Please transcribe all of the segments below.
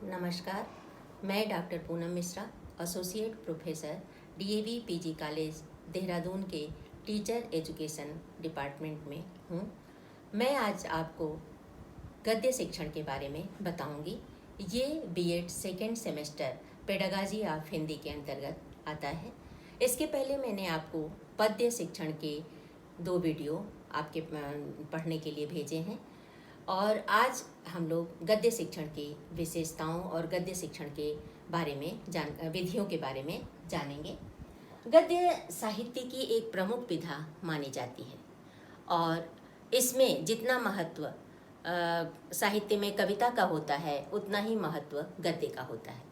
नमस्कार। मैं doctor Poonam Mishra, associate professor DAV PG college Dehradun के टीचर एजुकेशन डिपार्टमेंट में हूँ। मैं आज आपको गद्य शिक्षण के बारे में बताऊंगी। ये B Ed second semester pedagogy of Hindi के अंतर्गत आता है। इसके पहले मैंने आपको पद्य शिक्षण के 2 वीडियो आपके पढ़ने के लिए भेजे हैं और आज हम लोग गद्य शिक्षण की विशेषताओं और गद्य शिक्षण के बारे में विधियों के बारे में जानेंगे। गद्य साहित्य की एक प्रमुख विधा मानी जाती है और इसमें जितना महत्व साहित्य में कविता का होता है उतना ही महत्व गद्य का होता है।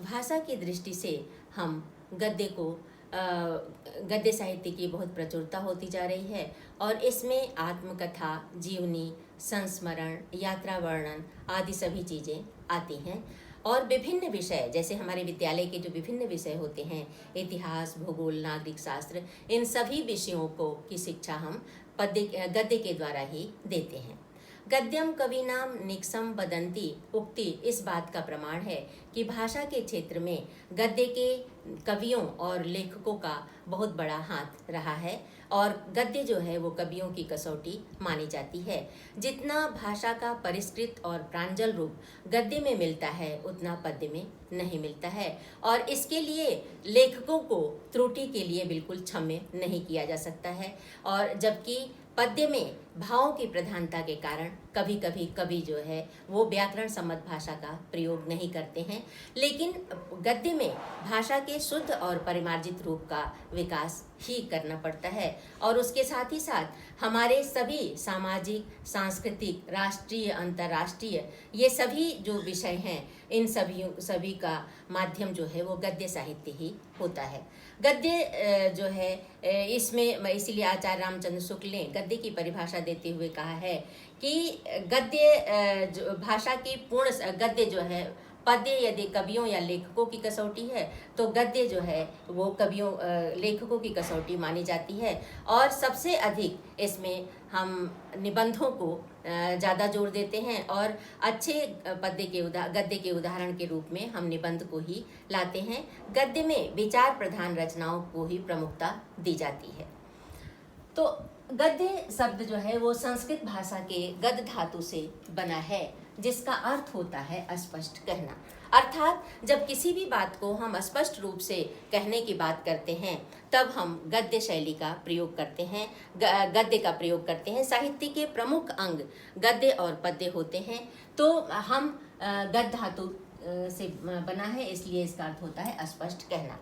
भाषा की दृष्टि से हम गद्य साहित्य की बहुत प्रचुरता होती जा रही है और इसमें आत्मकथा, जीवनी, संस्मरण, यात्रा वर्णन आदि सभी चीज़ें आती हैं और विभिन्न विषय जैसे हमारे विद्यालय के जो विभिन्न विषय होते हैं, इतिहास, भूगोल, नागरिक शास्त्र, इन सभी विषयों की शिक्षा हम गद्य के द्वारा ही देते हैं। गद्यम कवीनाम निक्सम वदंती उक्ति इस बात का प्रमाण है कि भाषा के क्षेत्र में गद्य के कवियों और लेखकों का बहुत बड़ा हाथ रहा है और गद्य जो है वो कवियों की कसौटी मानी जाती है। जितना भाषा का परिष्कृत और प्रांजल रूप गद्य में मिलता है उतना पद्य में नहीं मिलता है और इसके लिए लेखकों को त्रुटि के लिए बिल्कुल क्षम्य नहीं किया जा सकता है। और जबकि पद्य में भावों की प्रधानता के कारण कभी कभी कवि जो है वो व्याकरण सम्मत भाषा का प्रयोग नहीं करते हैं, लेकिन गद्य में भाषा के शुद्ध और परिमार्जित रूप का विकास ही करना पड़ता है और उसके साथ ही साथ हमारे सभी सामाजिक, सांस्कृतिक, राष्ट्रीय, अंतर्राष्ट्रीय ये सभी जो विषय हैं इन सभी का माध्यम जो है वो गद्य साहित्य ही होता है। गद्य जो है इसमें इसीलिए आचार्य रामचंद्र शुक्ल ने गद्य की परिभाषा देते हुए कहा है कि गद्य जो भाषा की पूर्ण गद्य जो है पद्य यदि कवियों या लेखकों की कसौटी है तो गद्य जो है वो कवियों लेखकों की कसौटी मानी जाती है और सबसे अधिक इसमें हम निबंधों को ज़्यादा जोर देते हैं और अच्छे गद्य के उदाहरण के रूप में हम निबंध को ही लाते हैं। गद्य में विचार प्रधान रचनाओं को ही प्रमुखता दी जाती है। तो गद्य शब्द जो है वो संस्कृत भाषा के गद धातु से बना है जिसका अर्थ होता है स्पष्ट कहना। अर्थात जब किसी भी बात को हम स्पष्ट रूप से कहने की बात करते हैं तब हम गद्य शैली का प्रयोग करते हैं, गद्य का प्रयोग करते हैं। साहित्य के प्रमुख अंग गद्य और पद्य होते हैं। तो हम गद धातु से बना है इसलिए इसका अर्थ होता है स्पष्ट कहना।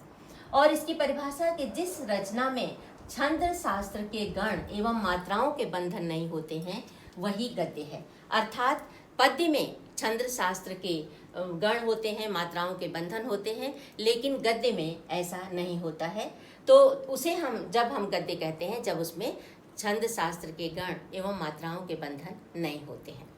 और इसकी परिभाषा कि जिस रचना में छंद शास्त्र के गण एवं मात्राओं के बंधन नहीं होते हैं वही गद्य है। अर्थात पद्य में छंद शास्त्र के गण होते हैं, मात्राओं के बंधन होते हैं, लेकिन गद्य में ऐसा नहीं होता है। तो उसे जब हम गद्य कहते हैं जब उसमें छंद शास्त्र के गण एवं मात्राओं के बंधन नहीं होते हैं।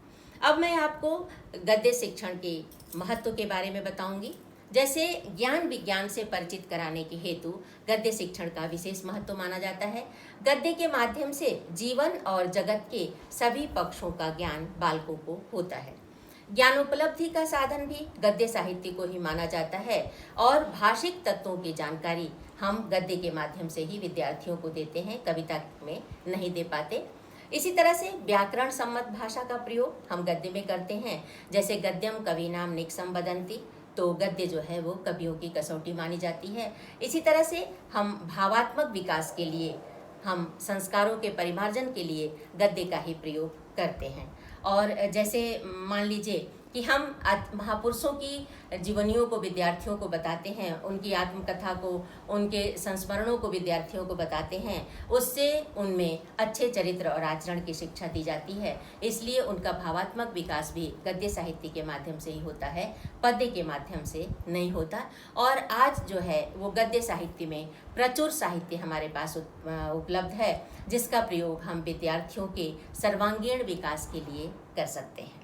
अब मैं आपको गद्य शिक्षण के महत्व के बारे में बताऊंगी। जैसे ज्ञान विज्ञान से परिचित कराने के हेतु गद्य शिक्षण का विशेष महत्व माना जाता है। गद्य के माध्यम से जीवन और जगत के सभी पक्षों का ज्ञान बालकों को होता है। ज्ञानोपलब्धि का साधन भी गद्य साहित्य को ही माना जाता है और भाषिक तत्वों की जानकारी हम गद्य के माध्यम से ही विद्यार्थियों को देते हैं, कविता में नहीं दे पाते। इसी तरह से व्याकरण सम्मत भाषा का प्रयोग हम गद्य में करते हैं। जैसे गद्यम कवीनाम निक्सम वदंती, तो गद्य जो है वो कवियों की कसौटी मानी जाती है। इसी तरह से हम भावात्मक विकास के लिए, हम संस्कारों के परिमार्जन के लिए गद्य का ही प्रयोग करते हैं। और जैसे मान लीजिए कि हम महापुरुषों की जीवनियों को विद्यार्थियों को बताते हैं, उनकी आत्मकथा को, उनके संस्मरणों को विद्यार्थियों को बताते हैं, उससे उनमें अच्छे चरित्र और आचरण की शिक्षा दी जाती है। इसलिए उनका भावात्मक विकास भी गद्य साहित्य के माध्यम से ही होता है, पद्य के माध्यम से नहीं होता। और आज जो है वो गद्य साहित्य में प्रचुर साहित्य हमारे पास उपलब्ध है जिसका प्रयोग हम विद्यार्थियों के सर्वांगीण विकास के लिए कर सकते हैं।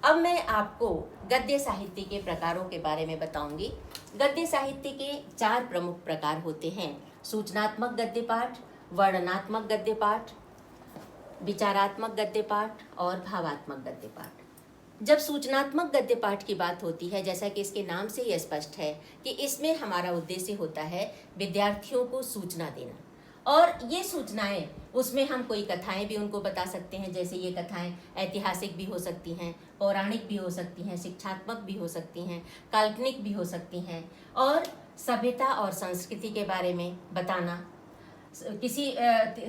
अब मैं आपको गद्य साहित्य के प्रकारों के बारे में बताऊंगी। गद्य साहित्य के 4 प्रमुख प्रकार होते हैं: सूचनात्मक गद्य पाठ, वर्णनात्मक गद्य पाठ, विचारात्मक गद्य पाठ और भावात्मक गद्य पाठ। जब सूचनात्मक गद्य पाठ की बात होती है, जैसा कि इसके नाम से ही स्पष्ट है कि इसमें हमारा उद्देश्य होता है विद्यार्थियों को सूचना देना। और ये सूचनाएं, उसमें हम कोई कथाएं भी उनको बता सकते हैं, जैसे ये कथाएं ऐतिहासिक भी हो सकती हैं, पौराणिक भी हो सकती हैं, शिक्षात्मक भी हो सकती हैं, काल्पनिक भी हो सकती हैं, और सभ्यता और संस्कृति के बारे में बताना, किसी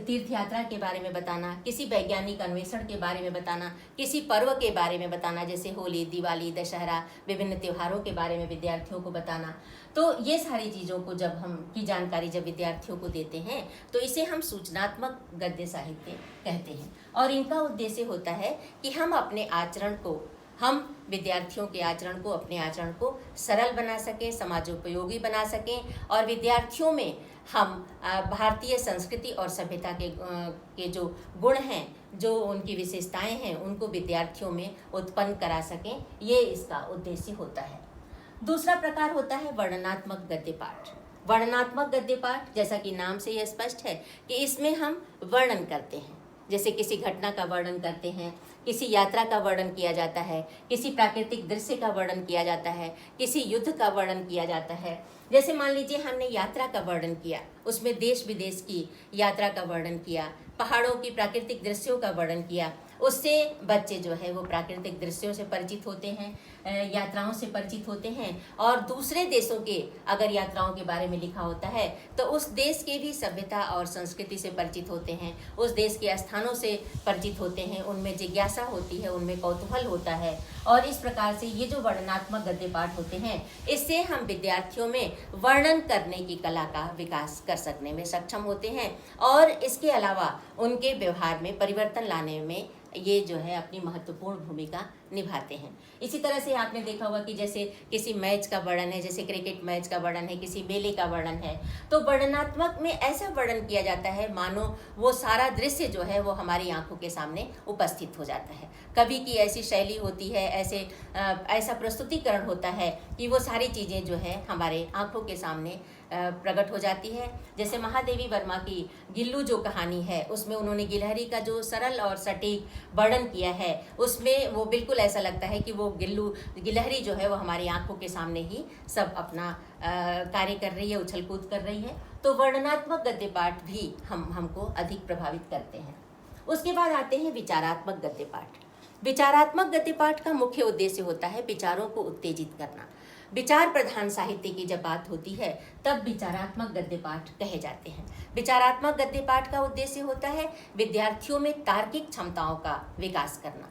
तीर्थ यात्रा के बारे में बताना, किसी वैज्ञानिक अन्वेषण के बारे में बताना, किसी पर्व के बारे में बताना, जैसे होली, दिवाली, दशहरा, विभिन्न त्योहारों के बारे में विद्यार्थियों को बताना। तो ये सारी चीज़ों को जब हम की जानकारी जब विद्यार्थियों को देते हैं तो इसे हम सूचनात्मक गद्य साहित्य कहते हैं। और इनका उद्देश्य होता है कि हम अपने आचरण को, हम विद्यार्थियों के आचरण को, अपने आचरण को सरल बना सकें, समाजोपयोगी बना सकें, और विद्यार्थियों में हम भारतीय संस्कृति और सभ्यता के जो गुण हैं, जो उनकी विशेषताएं हैं, उनको विद्यार्थियों में उत्पन्न करा सकें। ये इसका उद्देश्य होता है। दूसरा प्रकार होता है वर्णनात्मक गद्य पाठ। वर्णनात्मक गद्य पाठ, जैसा कि नाम से यह स्पष्ट है कि इसमें हम वर्णन करते हैं, जैसे किसी घटना का वर्णन करते हैं, किसी यात्रा का वर्णन किया जाता है, किसी प्राकृतिक दृश्य का वर्णन किया जाता है, किसी युद्ध का वर्णन किया जाता है। जैसे मान लीजिए हमने यात्रा का वर्णन किया, उसमें देश विदेश की यात्रा का वर्णन किया, पहाड़ों की प्राकृतिक दृश्यों का वर्णन किया, उससे बच्चे जो है वो प्राकृतिक दृश्यों से परिचित होते हैं, यात्राओं से परिचित होते हैं, और दूसरे देशों के अगर यात्राओं के बारे में लिखा होता है तो उस देश के भी सभ्यता और संस्कृति से परिचित होते हैं, उस देश के स्थानों से परिचित होते हैं, उनमें जिज्ञासा होती है, उनमें कौतूहल होता है। और इस प्रकार से ये जो वर्णनात्मक गद्य पाठ होते हैं, इससे हम विद्यार्थियों में वर्णन करने की कला का विकास कर सकने में सक्षम होते हैं, और इसके अलावा उनके व्यवहार में परिवर्तन लाने में ये जो है अपनी महत्वपूर्ण भूमिका निभाते हैं। इसी तरह से आपने देखा होगा कि जैसे किसी मैच का वर्णन है, जैसे क्रिकेट मैच का वर्णन है, किसी मेले का वर्णन है, तो वर्णनात्मक में ऐसा वर्णन किया जाता है मानो वो सारा दृश्य जो है वो हमारी आंखों के सामने उपस्थित हो जाता है। कवि की ऐसी शैली होती है, ऐसा प्रस्तुतिकरण होता है कि वो सारी चीज़ें जो है हमारे आंखों के सामने प्रकट हो जाती है। जैसे महादेवी वर्मा की गिल्लू जो कहानी है, उसमें उन्होंने गिलहरी का जो सरल और सटीक वर्णन किया है, उसमें वो बिल्कुल ऐसा लगता है कि वो गिलहरी जो है वो हमारी आंखों के सामने ही सब अपना कार्य कर रही है, उछल कूद कर रही है। तो वर्णनात्मक गद्य पाठ भी हमको अधिक प्रभावित करते हैं। उसके बाद आते हैं विचारात्मक गद्य पाठ। विचारात्मक गद्य पाठ का मुख्य उद्देश्य होता है विचारों को उत्तेजित करना। विचार प्रधान साहित्य की जब बात होती है तब विचारात्मक गद्य पाठ कहे जाते हैं। विचारात्मक गद्य पाठ का उद्देश्य होता है विद्यार्थियों में तार्किक क्षमताओं का विकास करना।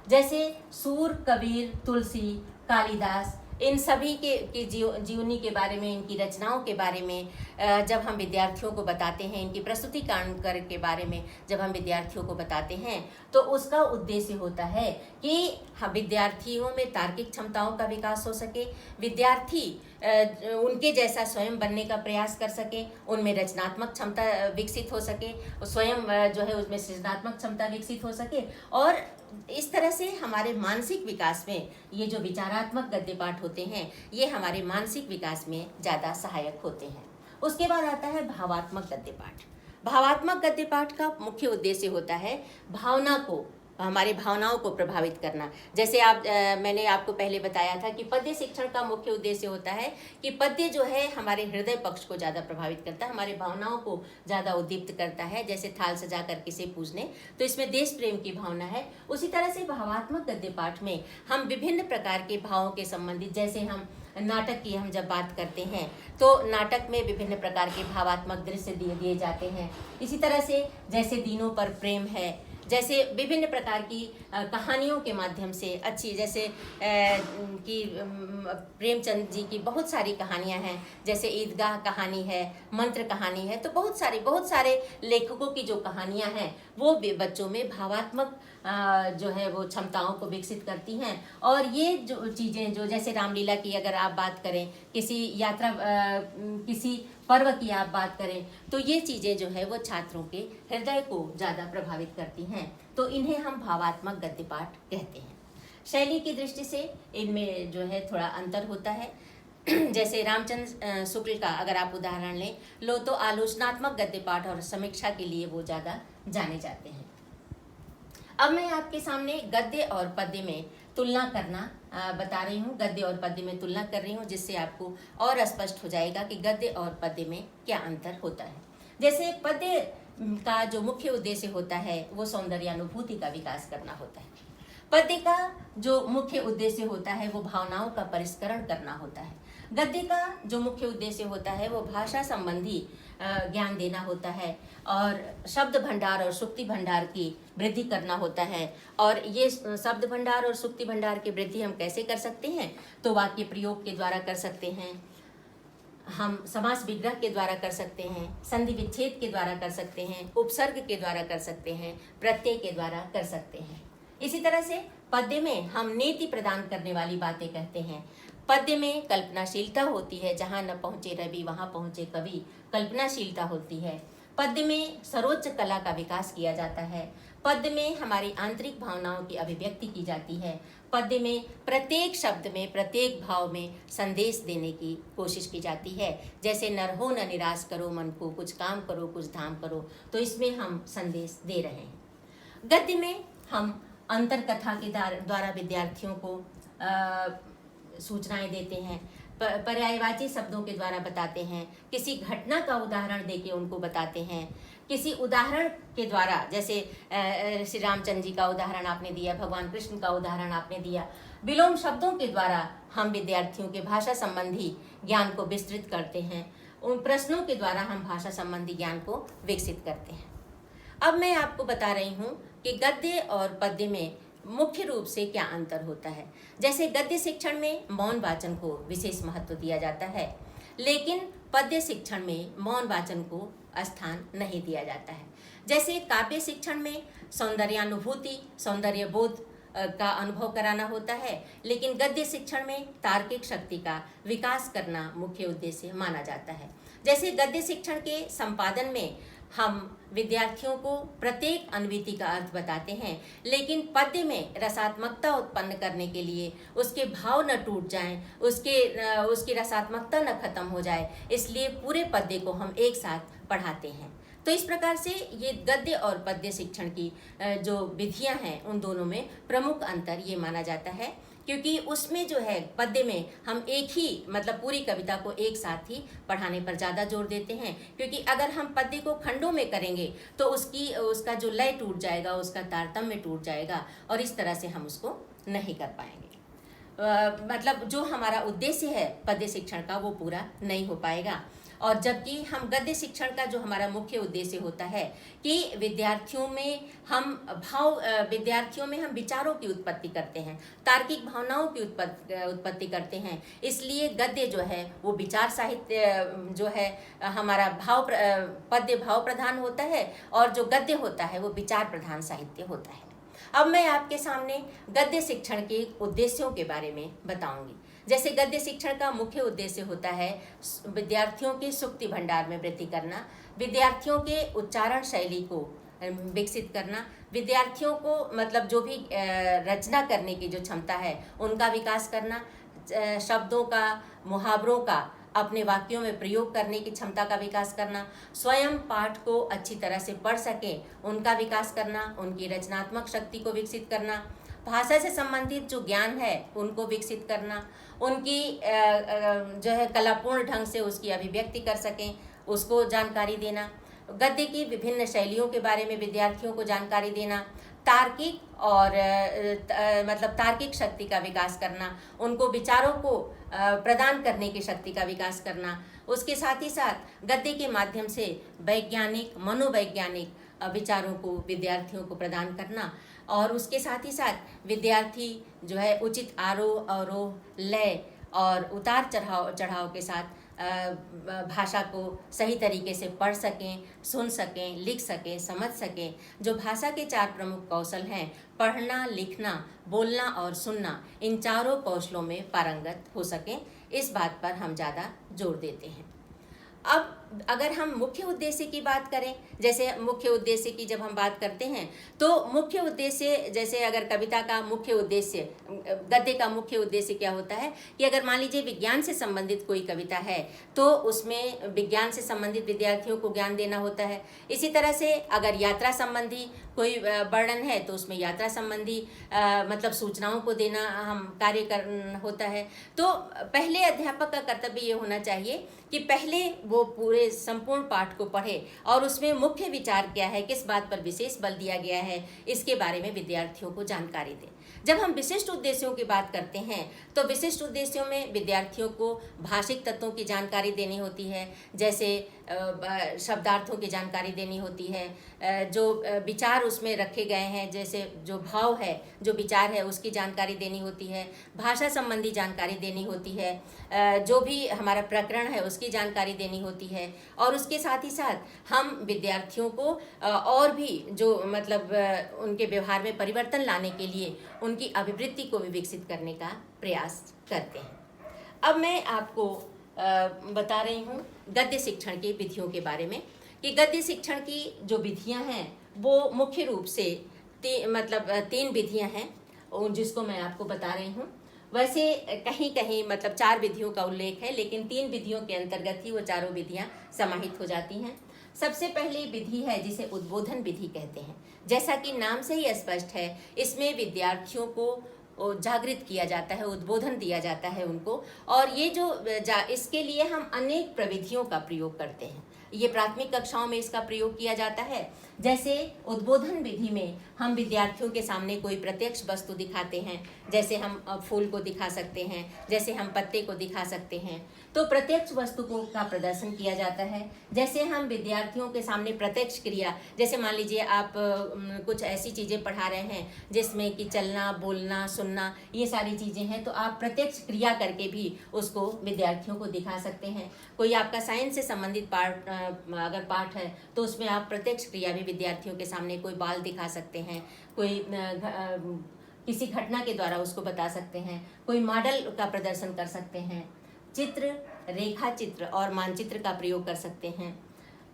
जैसे सूर, कबीर, तुलसी, कालिदास, इन सभी की जीवनी के बारे में, इनकी रचनाओं के बारे में जब हम विद्यार्थियों को बताते हैं, इनकी प्रस्तुतिकरण के बारे में जब हम विद्यार्थियों को बताते हैं, तो उसका उद्देश्य होता है कि हम विद्यार्थियों में तार्किक क्षमताओं का विकास हो सके, विद्यार्थी उनके जैसा स्वयं बनने का प्रयास कर सके, उनमें रचनात्मक क्षमता विकसित हो सके, स्वयं जो है उसमें सृजनात्मक क्षमता विकसित हो सके, और इस तरह से हमारे मानसिक विकास में ये जो विचारात्मक गद्य पाठ होते हैं ये हमारे मानसिक विकास में ज़्यादा सहायक होते हैं। उसके बाद आता है भावात्मक गद्य पाठ। भावात्मक गद्य पाठ का मुख्य उद्देश्य होता है भावना को, हमारी भावनाओं को प्रभावित करना। जैसे मैंने आपको पहले बताया था कि पद्य शिक्षण का मुख्य उद्देश्य होता है कि पद्य जो है हमारे हृदय पक्ष को ज़्यादा प्रभावित करता है, हमारी भावनाओं को ज़्यादा उद्दीप्त करता है। जैसे थाल सजा कर किसे पूजने, तो इसमें देश प्रेम की भावना है। उसी तरह से भावात्मक गद्य पाठ में हम विभिन्न प्रकार के भावों के संबंधित, जैसे हम नाटक की जब बात करते हैं तो नाटक में विभिन्न प्रकार के भावात्मक दृश्य दिए जाते हैं। इसी तरह से जैसे दीनों पर प्रेम है, जैसे विभिन्न प्रकार की कहानियों के माध्यम से अच्छी, जैसे कि प्रेमचंद जी की बहुत सारी कहानियां हैं, जैसे ईदगाह कहानी है, मंत्र कहानी है, तो बहुत सारे लेखकों की जो कहानियां हैं वो बच्चों में भावात्मक जो है वो क्षमताओं को विकसित करती हैं। और ये जो चीज़ें जो जैसे रामलीला की अगर आप बात करें, किसी यात्रा किसी पर्व की आप बात करें, तो ये चीज़ें जो है वो छात्रों के हृदय को ज़्यादा प्रभावित करती हैं। तो इन्हें हम भावात्मक गद्य पाठ कहते हैं। शैली की दृष्टि से इनमें जो है थोड़ा अंतर होता है। जैसे रामचंद्र शुक्ल का अगर आप उदाहरण लो तो आलोचनात्मक गद्य पाठ और समीक्षा के लिए वो ज़्यादा जाने जाते हैं। अब मैं आपके सामने गद्य और पद्य में तुलना करना बता रही हूँ, गद्य और पद्य में तुलना कर रही हूँ, जिससे आपको और स्पष्ट हो जाएगा कि गद्य और पद्य में क्या अंतर होता है। जैसे पद्य का जो मुख्य उद्देश्य होता है वो सौंदर्यानुभूति का विकास करना होता है। पद्य का जो मुख्य उद्देश्य होता है वो भावनाओं का परिष्करण करना होता है। गद्य का जो मुख्य उद्देश्य होता है वो भाषा संबंधी ज्ञान देना होता है और शब्द भंडार और सुक्ति भंडार की वृद्धि करना होता है। और ये शब्द भंडार और सुक्ति भंडार की वृद्धि हम कैसे कर सकते हैं? तो वाक्य प्रयोग के द्वारा कर सकते हैं, हम समास विग्रह के द्वारा कर सकते हैं, संधि विच्छेद के द्वारा कर सकते हैं, उपसर्ग के द्वारा कर सकते हैं, प्रत्यय के द्वारा कर सकते हैं। इसी तरह से पद्य में हम नीति प्रदान करने वाली बातें कहते हैं। पद्य में कल्पनाशीलता होती है, जहाँ न पहुँचे रवि वहाँ पहुँचे कवि, कल्पनाशीलता होती है। पद्य में सर्वोच्च कला का विकास किया जाता है। पद्य में हमारी आंतरिक भावनाओं की अभिव्यक्ति की जाती है। पद्य में प्रत्येक शब्द में, प्रत्येक भाव में संदेश देने की कोशिश की जाती है। जैसे नर हो न निराश करो मन को, कुछ काम करो कुछ धाम करो, तो इसमें हम संदेश दे रहे हैं। गद्य में हम अंतर कथा के द्वारा विद्यार्थियों को सूचनाएं देते हैं, पर्यायवाची शब्दों के द्वारा बताते हैं, किसी घटना का उदाहरण देके उनको बताते हैं, किसी उदाहरण के द्वारा, जैसे श्री रामचंद्र जी का उदाहरण आपने दिया, भगवान कृष्ण का उदाहरण आपने दिया। विलोम शब्दों के द्वारा हम विद्यार्थियों के भाषा संबंधी ज्ञान को विस्तृत करते हैं। उन प्रश्नों के द्वारा हम भाषा संबंधी ज्ञान को विकसित करते हैं। अब मैं आपको बता रही हूँ कि गद्य और पद्य में मुख्य रूप से क्या अंतर होता है। जैसे गद्य शिक्षण में मौन वाचन को विशेष महत्व दिया जाता है, लेकिन पद्य शिक्षण में मौन वाचन को स्थान नहीं दिया जाता है। जैसे काव्य शिक्षण में सौंदर्यानुभूति, सौंदर्य बोध का अनुभव कराना होता है, लेकिन गद्य शिक्षण में तार्किक शक्ति का विकास करना मुख्य उद्देश्य माना जाता है। जैसे गद्य शिक्षण के संपादन में हम विद्यार्थियों को प्रत्येक अनुवृत्ति का अर्थ बताते हैं, लेकिन पद्य में रसात्मकता उत्पन्न करने के लिए उसके भाव न टूट जाएं, उसकी रसात्मकता न खत्म हो जाए, इसलिए पूरे पद्य को हम एक साथ पढ़ाते हैं। तो इस प्रकार से ये गद्य और पद्य शिक्षण की जो विधियां हैं उन दोनों में प्रमुख अंतर ये माना जाता है, क्योंकि उसमें जो है पद्य में हम एक ही मतलब पूरी कविता को एक साथ ही पढ़ाने पर ज़्यादा जोर देते हैं, क्योंकि अगर हम पद्य को खंडों में करेंगे तो उसका जो लय टूट जाएगा, उसका तारतम्य टूट जाएगा और इस तरह से हम उसको नहीं कर पाएंगे। मतलब जो हमारा उद्देश्य है पद्य शिक्षण का वो पूरा नहीं हो पाएगा। और जबकि हम गद्य शिक्षण का जो हमारा मुख्य उद्देश्य होता है कि विद्यार्थियों में हम विचारों की उत्पत्ति करते हैं, तार्किक भावनाओं की उत्पत्ति करते हैं, इसलिए गद्य जो है वो विचार साहित्य जो है हमारा पद्य भाव प्रधान होता है और जो गद्य होता है वो विचार प्रधान साहित्य होता है। अब मैं आपके सामने गद्य शिक्षण के उद्देश्यों के बारे में बताऊंगी। जैसे गद्य शिक्षण का मुख्य उद्देश्य होता है विद्यार्थियों के सुक्ति भंडार में वृद्धि करना, विद्यार्थियों के उच्चारण शैली को विकसित करना, विद्यार्थियों को मतलब जो भी रचना करने की जो क्षमता है उनका विकास करना, शब्दों का, मुहावरों का अपने वाक्यों में प्रयोग करने की क्षमता का विकास करना, स्वयं पाठ को अच्छी तरह से पढ़ सकें उनका विकास करना, उनकी रचनात्मक शक्ति को विकसित करना, भाषा से संबंधित जो ज्ञान है उनको विकसित करना, उनकी जो है कलापूर्ण ढंग से उसकी अभिव्यक्ति कर सकें उसको जानकारी देना, गद्य की विभिन्न शैलियों के बारे में विद्यार्थियों को जानकारी देना, तार्किक और मतलब तार्किक शक्ति का विकास करना, उनको विचारों को प्रदान करने की शक्ति का विकास करना, उसके साथ ही साथ गद्य के माध्यम से वैज्ञानिक मनोवैज्ञानिक विचारों को विद्यार्थियों को प्रदान करना, और उसके साथ ही साथ विद्यार्थी जो है उचित आरोह अवरोह लय और उतार चढ़ाव के साथ भाषा को सही तरीके से पढ़ सकें, सुन सकें, लिख सकें, समझ सकें। जो भाषा के 4 प्रमुख कौशल हैं पढ़ना, लिखना, बोलना और सुनना, इन चारों कौशलों में पारंगत हो सकें, इस बात पर हम ज़्यादा जोर देते हैं। अब अगर हम मुख्य उद्देश्य की बात करें, जैसे मुख्य उद्देश्य की जब हम बात करते हैं तो मुख्य उद्देश्य, जैसे अगर कविता का मुख्य उद्देश्य, गद्य का मुख्य उद्देश्य क्या होता है कि अगर मान लीजिए विज्ञान से संबंधित कोई कविता है तो उसमें विज्ञान से संबंधित विद्यार्थियों को ज्ञान देना होता है। इसी तरह से अगर यात्रा संबंधी कोई वर्णन है तो उसमें यात्रा संबंधी मतलब सूचनाओं को देना हम कार्य कर होता है। तो पहले अध्यापक का कर्तव्य ये होना चाहिए कि पहले वो पूरे संपूर्ण पाठ को पढ़े और उसमें मुख्य विचार क्या है, किस बात पर विशेष बल दिया गया है, इसके बारे में विद्यार्थियों को जानकारी दें। जब हम विशिष्ट उद्देश्यों की बात करते हैं तो विशिष्ट उद्देश्यों में विद्यार्थियों को भाषिक तत्वों की जानकारी देनी होती है, जैसे शब्दार्थों की जानकारी देनी होती है, जो विचार उसमें रखे गए हैं, जैसे जो भाव है, जो विचार है उसकी जानकारी देनी होती है, भाषा संबंधी जानकारी देनी होती है, जो भी हमारा प्रकरण है उसकी जानकारी देनी होती है। और उसके साथ ही साथ हम विद्यार्थियों को और भी जो मतलब उनके व्यवहार में परिवर्तन लाने के लिए उनकी अभिवृत्ति को भी विकसित करने का प्रयास करते हैं। अब मैं आपको बता रही हूँ गद्य शिक्षण की विधियों के बारे में कि गद्य शिक्षण की जो विधियाँ हैं वो मुख्य रूप से तीन विधियाँ हैं जिसको मैं आपको बता रही हूँ। वैसे कहीं कहीं मतलब 4 विधियों का उल्लेख है, लेकिन 3 विधियों के अंतर्गत ही वो चारों विधियाँ समाहित हो जाती हैं। सबसे पहली विधि है जिसे उद्बोधन विधि कहते हैं। जैसा कि नाम से ही स्पष्ट है, इसमें विद्यार्थियों को जागृत किया जाता है, उद्बोधन दिया जाता है उनको। और ये इसके लिए हम अनेक प्रविधियों का प्रयोग करते हैं। ये प्राथमिक कक्षाओं में इसका प्रयोग किया जाता है। जैसे उद्बोधन विधि में हम विद्यार्थियों के सामने कोई प्रत्यक्ष वस्तु दिखाते हैं, जैसे हम फूल को दिखा सकते हैं, जैसे हम पत्ते को दिखा सकते हैं, तो प्रत्यक्ष वस्तु का प्रदर्शन किया जाता है। जैसे हम विद्यार्थियों के सामने प्रत्यक्ष क्रिया, जैसे मान लीजिए आप कुछ ऐसी चीज़ें पढ़ा रहे हैं जिसमें कि चलना, बोलना, सुनना, ये सारी चीज़ें हैं, तो आप प्रत्यक्ष क्रिया करके भी उसको विद्यार्थियों को दिखा सकते हैं। कोई आपका साइंस से संबंधित अगर पाठ है तो उसमें आप प्रत्यक्ष क्रिया भी विद्यार्थियों के सामने, कोई बाल दिखा सकते हैं, कोई किसी घटना के द्वारा उसको बता सकते हैं, कोई मॉडल का प्रदर्शन कर सकते हैं, चित्र, रेखा चित्र और मानचित्र का प्रयोग कर सकते हैं।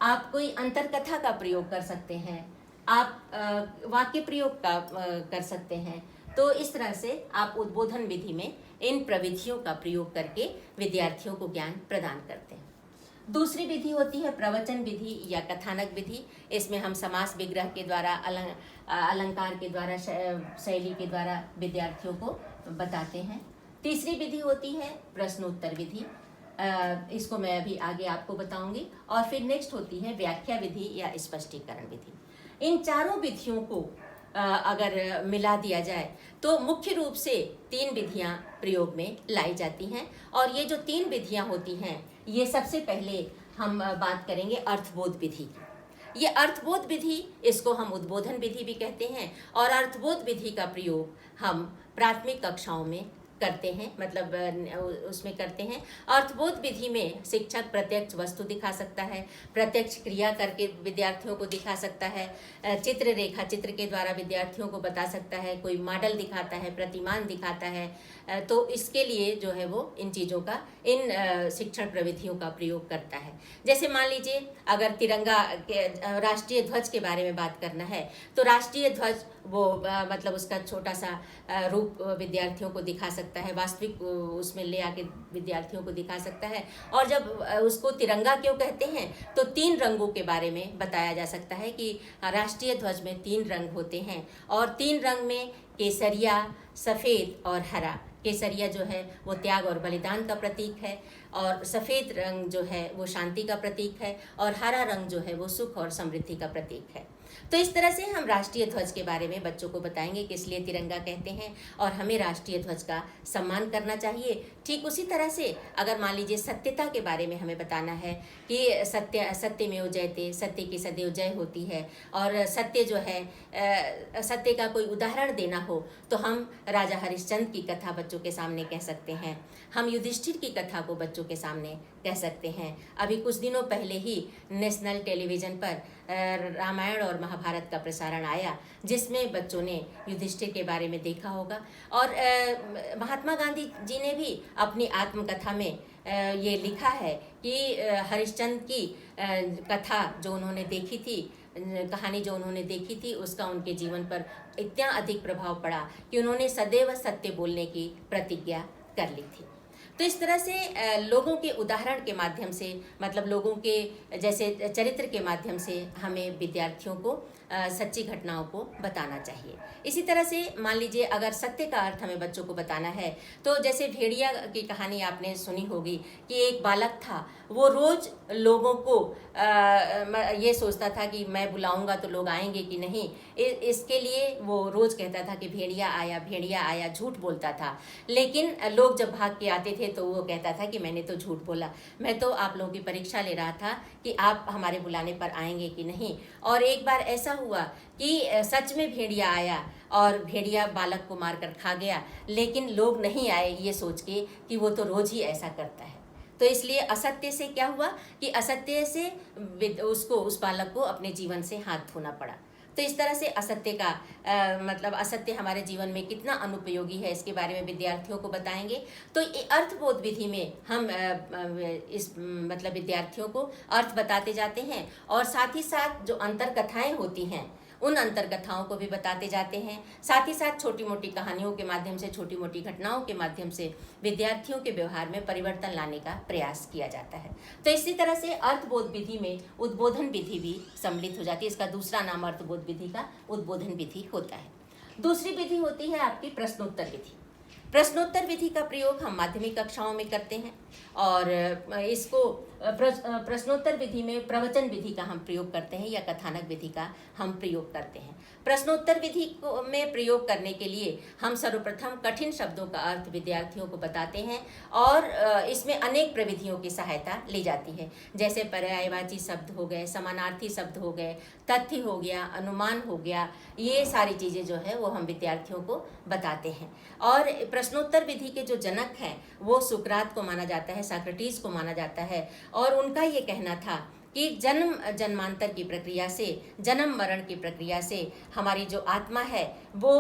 आप कोई अंतरकथा का प्रयोग कर सकते हैं, आप वाक्य प्रयोग का कर सकते हैं। तो इस तरह से आप उद्बोधन विधि में इन प्रविधियों का प्रयोग करके विद्यार्थियों को ज्ञान प्रदान करते हैं। दूसरी विधि होती है प्रवचन विधि या कथानक विधि। इसमें हम समास विग्रह के द्वारा, अलंकार के द्वारा, शैली के द्वारा विद्यार्थियों को बताते हैं। तीसरी विधि होती है प्रश्नोत्तर विधि। इसको मैं अभी आगे आपको बताऊंगी। और फिर नेक्स्ट होती है व्याख्या विधि या स्पष्टीकरण विधि। इन चारों विधियों को अगर मिला दिया जाए तो मुख्य रूप से 3 विधियां प्रयोग में लाई जाती हैं। और ये जो 3 विधियां होती हैं, ये सबसे पहले हम बात करेंगे अर्थबोध विधि की। ये अर्थबोध विधि, इसको हम उद्बोधन विधि भी कहते हैं। और अर्थबोध विधि का प्रयोग हम प्राथमिक कक्षाओं में करते हैं, मतलब उसमें करते हैं। अर्थबोध विधि में शिक्षक प्रत्यक्ष वस्तु दिखा सकता है, प्रत्यक्ष क्रिया करके विद्यार्थियों को दिखा सकता है, चित्र, रेखा चित्र के द्वारा विद्यार्थियों को बता सकता है, कोई मॉडल दिखाता है, प्रतिमान दिखाता है। तो इसके लिए जो है वो इन चीज़ों का, इन शिक्षण प्रविधियों का प्रयोग करता है। जैसे मान लीजिए अगर तिरंगा के राष्ट्रीय ध्वज के बारे में बात करना है तो राष्ट्रीय ध्वज वो मतलब उसका छोटा सा रूप विद्यार्थियों को दिखा सकता है, वास्तविक उसमें ले आके विद्यार्थियों को दिखा सकता है। और जब उसको तिरंगा क्यों कहते हैं तो 3 रंगों के बारे में बताया जा सकता है कि राष्ट्रीय ध्वज में 3 रंग होते हैं। और 3 रंग में केसरिया, सफ़ेद और हरा। केसरिया जो है वो त्याग और बलिदान का प्रतीक है, और सफ़ेद रंग जो है वो शांति का प्रतीक है, और हरा रंग जो है वो सुख और समृद्धि का प्रतीक है। तो इस तरह से हम राष्ट्रीय ध्वज के बारे में बच्चों को बताएंगे कि इसलिए तिरंगा कहते हैं और हमें राष्ट्रीय ध्वज का सम्मान करना चाहिए। ठीक उसी तरह से अगर मान लीजिए सत्यता के बारे में हमें बताना है कि सत्यमेव जयते, सत्य की सदैव जय होती है, और सत्य जो है, सत्य का कोई उदाहरण देना हो तो हम राजा हरिश्चंद्र की कथा बच्चों के सामने कह सकते हैं, हम युधिष्ठिर की कथा को बच्चों के सामने कह सकते हैं। अभी कुछ दिनों पहले ही नेशनल टेलीविज़न पर रामायण और महाभारत का प्रसारण आया, जिसमें बच्चों ने युधिष्ठिर के बारे में देखा होगा। और महात्मा गांधी जी ने भी अपनी आत्मकथा में ये लिखा है कि हरिश्चंद्र की कथा जो उन्होंने देखी थी, कहानी जो उन्होंने देखी थी, उसका उनके जीवन पर इतना अधिक प्रभाव पड़ा कि उन्होंने सदैव सत्य बोलने की प्रतिज्ञा कर ली थी। तो इस तरह से लोगों के उदाहरण के माध्यम से, मतलब लोगों के जैसे चरित्र के माध्यम से हमें विद्यार्थियों को सच्ची घटनाओं को बताना चाहिए। इसी तरह से मान लीजिए अगर सत्य का अर्थ हमें बच्चों को बताना है, तो जैसे भेड़िया की कहानी आपने सुनी होगी कि एक बालक था, वो रोज़ लोगों को ये सोचता था कि मैं बुलाऊंगा तो लोग आएंगे कि नहीं, इसके लिए वो रोज़ कहता था कि भेड़िया आया, झूठ बोलता था। लेकिन लोग जब भाग के आते थे तो वो कहता था कि मैंने तो झूठ बोला, मैं तो आप लोगों की परीक्षा ले रहा था कि आप हमारे बुलाने पर आएंगे कि नहीं। और एक बार ऐसा हुआ कि सच में भेड़िया आया और भेड़िया बालक को मारकर खा गया, लेकिन लोग नहीं आए ये सोच के कि वो तो रोज़ ही ऐसा करता है। तो इसलिए असत्य से क्या हुआ कि असत्य से उस बालक को अपने जीवन से हाथ धोना पड़ा। तो इस तरह से असत्य का मतलब असत्य हमारे जीवन में कितना अनुपयोगी है, इसके बारे में विद्यार्थियों को बताएंगे। तो अर्थबोध विधि में हम इस मतलब विद्यार्थियों को अर्थ बताते जाते हैं, और साथ ही साथ जो अंतर कथाएं होती हैं उन अंतर कथाओं को भी बताते जाते हैं। साथ ही साथ छोटी मोटी कहानियों के माध्यम से, छोटी मोटी घटनाओं के माध्यम से विद्यार्थियों के व्यवहार में परिवर्तन लाने का प्रयास किया जाता है। तो इसी तरह से अर्थबोध विधि में उद्बोधन विधि भी सम्मिलित हो जाती है। इसका दूसरा नाम अर्थबोध विधि का उद्बोधन विधि होता है। दूसरी विधि होती है आपकी प्रश्नोत्तर विधि। प्रश्नोत्तर विधि का प्रयोग हम माध्यमिक कक्षाओं में करते हैं, और इसको प्रश्नोत्तर विधि में प्रवचन विधि का हम प्रयोग करते हैं या कथानक विधि का हम प्रयोग करते हैं। प्रश्नोत्तर विधि को में प्रयोग करने के लिए हम सर्वप्रथम कठिन शब्दों का अर्थ विद्यार्थियों को बताते हैं, और इसमें अनेक प्रविधियों की सहायता ली जाती है, जैसे पर्यायवाची शब्द हो गए, समानार्थी शब्द हो गए, तथ्य हो गया, अनुमान हो गया, ये सारी चीज़ें जो है वो हम विद्यार्थियों को बताते हैं। और प्रश्नोत्तर विधि के जो जनक हैं वो सुकरात को माना जाता है, सोक्रेटिस को माना जाता है, और उनका ये कहना था कि जन्म जन्मांतर की प्रक्रिया से, जन्म मरण की प्रक्रिया से हमारी जो आत्मा है वो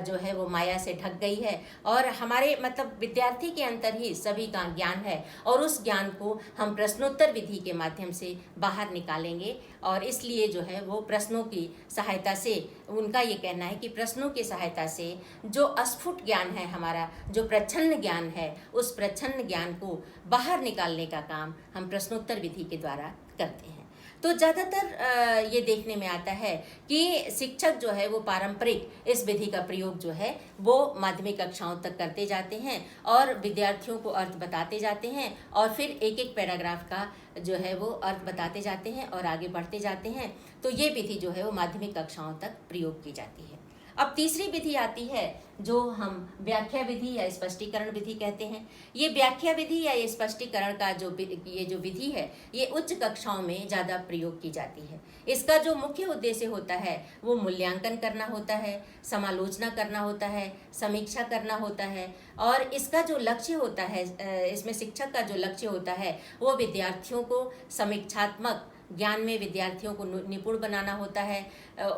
जो है वो माया से ढक गई है, और हमारे मतलब विद्यार्थी के अंदर ही सभी का ज्ञान है, और उस ज्ञान को हम प्रश्नोत्तर विधि के माध्यम से बाहर निकालेंगे। और इसलिए जो है वो प्रश्नों की सहायता से, उनका ये कहना है कि प्रश्नों की सहायता से जो अस्फुट ज्ञान है हमारा, जो प्रच्छन्न ज्ञान है, उस प्रच्छन्न ज्ञान को बाहर निकालने का काम हम प्रश्नोत्तर विधि के द्वारा करते हैं। तो ज़्यादातर ये देखने में आता है कि शिक्षक जो है वो पारंपरिक इस विधि का प्रयोग जो है वो माध्यमिक कक्षाओं तक करते जाते हैं, और विद्यार्थियों को अर्थ बताते जाते हैं, और फिर एक एक पैराग्राफ का जो है वो अर्थ बताते जाते हैं और आगे बढ़ते जाते हैं। तो ये विधि जो है वो माध्यमिक कक्षाओं तक प्रयोग की जाती है। अब तीसरी विधि आती है जो हम व्याख्या विधि या स्पष्टीकरण विधि कहते हैं। ये व्याख्या विधि या ये स्पष्टीकरण का जो विधि है ये उच्च कक्षाओं में ज़्यादा प्रयोग की जाती है। इसका जो मुख्य उद्देश्य होता है वो मूल्यांकन करना होता है, समालोचना करना होता है, समीक्षा करना होता है, और इसका जो लक्ष्य होता है, इसमें शिक्षक का जो लक्ष्य होता है वो विद्यार्थियों को समीक्षात्मक ज्ञान में विद्यार्थियों को निपुण बनाना होता है।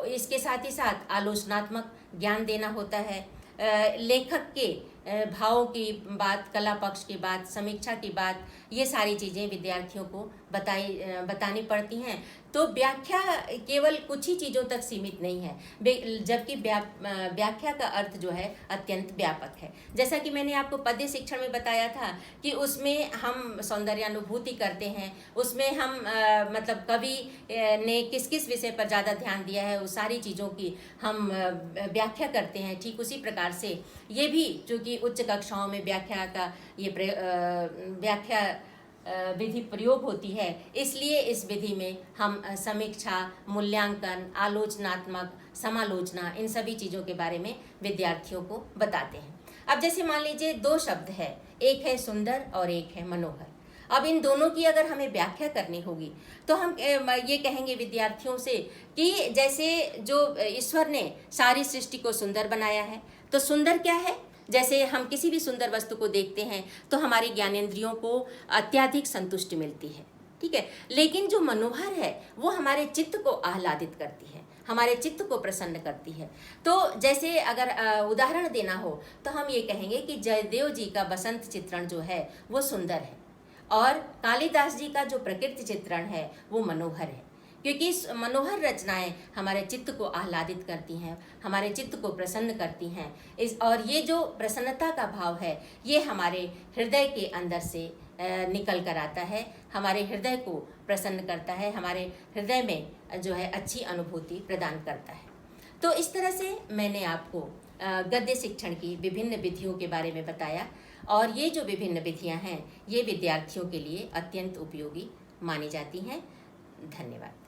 इसके साथ ही साथ आलोचनात्मक ज्ञान देना होता है, लेखक के भावों की बात, कला पक्ष की बात, समीक्षा की बात, ये सारी चीज़ें विद्यार्थियों को बतानी पड़ती हैं। तो व्याख्या केवल कुछ ही चीज़ों तक सीमित नहीं है, जबकि व्याख्या का अर्थ जो है अत्यंत व्यापक है। जैसा कि मैंने आपको पद्य शिक्षण में बताया था कि उसमें हम सौंदर्यानुभूति करते हैं, उसमें हम मतलब कवि ने किस किस विषय पर ज़्यादा ध्यान दिया है उस सारी चीज़ों की हम व्याख्या करते हैं। ठीक उसी प्रकार से ये भी चूँकि उच्च कक्षाओं में व्याख्या का ये व्याख्या विधि प्रयोग होती है, इसलिए इस विधि में हम समीक्षा, मूल्यांकन, आलोचनात्मक, समालोचना, इन सभी चीज़ों के बारे में विद्यार्थियों को बताते हैं। अब जैसे मान लीजिए दो शब्द है, एक है सुंदर और एक है मनोहर। अब इन दोनों की अगर हमें व्याख्या करनी होगी तो हम ये कहेंगे विद्यार्थियों से कि जैसे जो ईश्वर ने सारी सृष्टि को सुंदर बनाया है, तो सुंदर क्या है? जैसे हम किसी भी सुंदर वस्तु को देखते हैं तो हमारी ज्ञानेंद्रियों को अत्यधिक संतुष्टि मिलती है, ठीक है। लेकिन जो मनोहर है वो हमारे चित्त को आह्लादित करती है, हमारे चित्त को प्रसन्न करती है। तो जैसे अगर उदाहरण देना हो तो हम ये कहेंगे कि जयदेव जी का बसंत चित्रण जो है वो सुंदर है, और कालिदास जी का जो प्रकृति चित्रण है वो मनोहर है, क्योंकि मनोहर रचनाएं हमारे चित्त को आह्लादित करती हैं, हमारे चित्त को प्रसन्न करती हैं। और ये जो प्रसन्नता का भाव है ये हमारे हृदय के अंदर से निकल कर आता है, हमारे हृदय को प्रसन्न करता है, हमारे हृदय में जो है अच्छी अनुभूति प्रदान करता है। तो इस तरह से मैंने आपको गद्य शिक्षण की विभिन्न विधियों के बारे में बताया, और ये जो विभिन्न विधियां हैं ये विद्यार्थियों के लिए अत्यंत उपयोगी मानी जाती हैं। धन्यवाद।